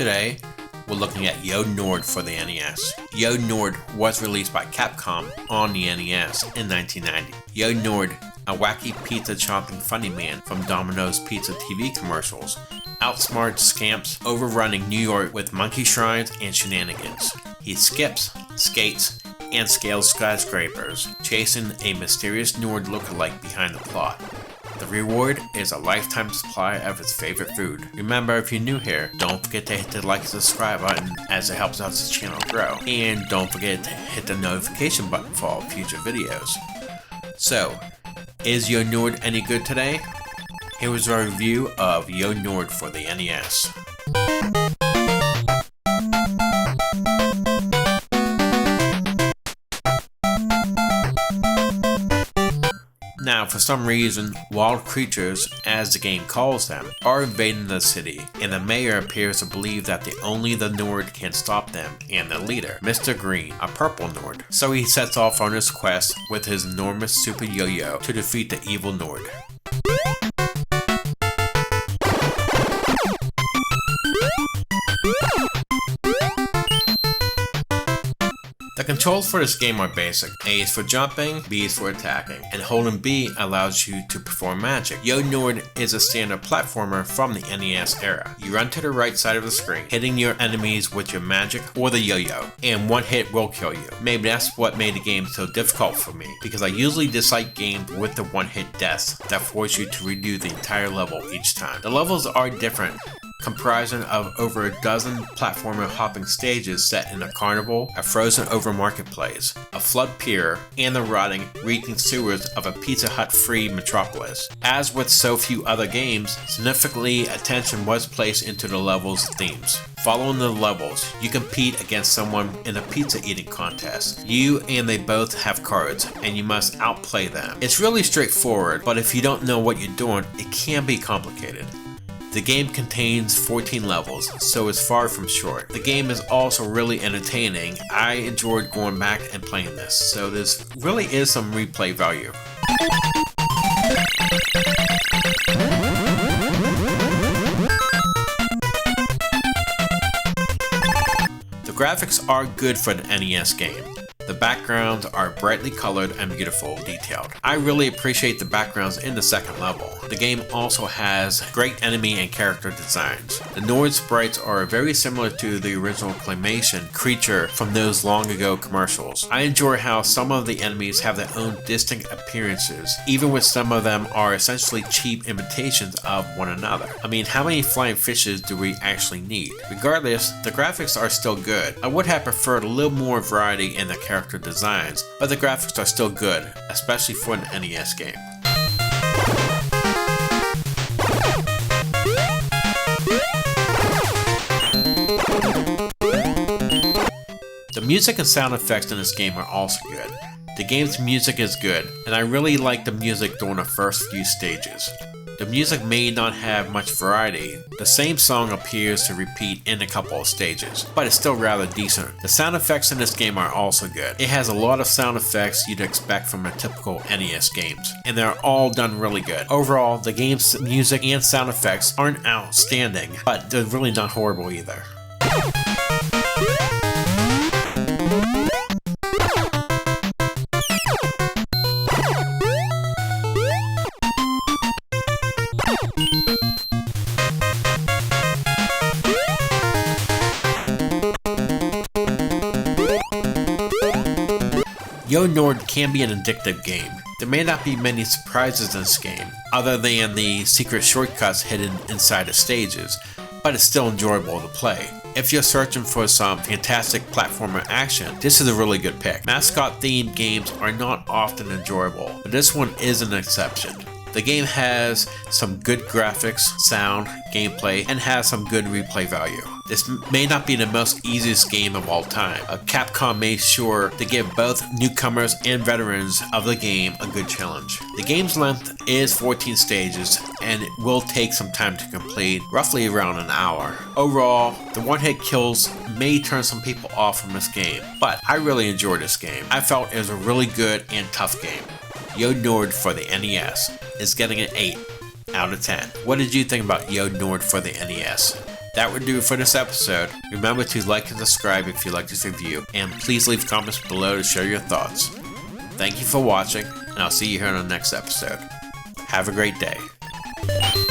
Today, we're looking at Yo Noid for the NES. Yo Noid was released by Capcom on the NES in 1990. Yo Noid, a wacky pizza chomping funny man from Domino's Pizza TV commercials, outsmarts scamps overrunning New York with monkey shrines and shenanigans. He skips, skates, and scales skyscrapers, chasing a mysterious Noid lookalike behind the plot. The reward is a lifetime supply of his favorite food. Remember, if you're new here, don't forget to hit the like and subscribe button as it helps out this channel grow. And don't forget to hit the notification button for all future videos. So, is Yo Noid any good today? Here is our review of Yo Noid for the NES. Now, for some reason, wild creatures, as the game calls them, are invading the city, and the mayor appears to believe that only the Noid can stop them, and their leader, Mr. Green, a purple Noid. So he sets off on his quest with his enormous super yo-yo to defeat the evil Noid. The controls for this game are basic. A is for jumping, B is for attacking, and holding B allows you to perform magic. Yo Noid is a standard platformer from the NES era. You run to the right side of the screen, hitting your enemies with your magic or the yo-yo, and one hit will kill you. Maybe that's what made the game so difficult for me, because I usually dislike games with the one-hit deaths that force you to redo the entire level each time. The levels are different, comprising of over a dozen platformer hopping stages set in a carnival, a frozen over marketplace, a flood pier, and the rotting, reeking sewers of a Pizza Hut-free metropolis. As with so few other games, significantly attention was placed into the level's themes. Following the levels, you compete against someone in a pizza eating contest. You and they both have cards, and you must outplay them. It's really straightforward, but if you don't know what you're doing, it can be complicated. The game contains 14 levels, so it's far from short. The game is also really entertaining. I enjoyed going back and playing this, so this really is some replay value. The graphics are good for the NES game. The backgrounds are brightly colored and beautiful detailed. I really appreciate the backgrounds in the second level. The game also has great enemy and character designs. The Noid sprites are very similar to the original claymation creature from those long ago commercials. I enjoy how some of the enemies have their own distinct appearances, even when some of them are essentially cheap imitations of one another. I mean, how many flying fishes do we actually need? Regardless, the graphics are still good. I would have preferred a little more variety in the character designs, but the graphics are still good, especially for an NES game. The music and sound effects in this game are also good. The game's music is good, and I really like the music during the first few stages. The music may not have much variety. The same song appears to repeat in a couple of stages, but it's still rather decent. The sound effects in this game are also good. It has a lot of sound effects you'd expect from a typical NES games, and they're all done really good. Overall, the game's music and sound effects aren't outstanding, but they're really not horrible either. Yo Noid can be an addictive game. There may not be many surprises in this game, other than the secret shortcuts hidden inside the stages, but it's still enjoyable to play. If you're searching for some fantastic platformer action, this is a really good pick. Mascot-themed games are not often enjoyable, but this one is an exception. The game has some good graphics, sound, gameplay, and has some good replay value. This may not be the most easiest game of all time. Capcom made sure to give both newcomers and veterans of the game a good challenge. The game's length is 14 stages, and it will take some time to complete, roughly around an hour. Overall, the one-hit kills may turn some people off from this game, but I really enjoyed this game. I felt it was a really good and tough game. Yo Noid for the NES is getting an 8 out of 10. What did you think about Yo Noid for the NES? That would do it for this episode. Remember to like and subscribe if you like this review, and please leave comments below to share your thoughts. Thank you for watching, and I'll see you here on the next episode. Have a great day.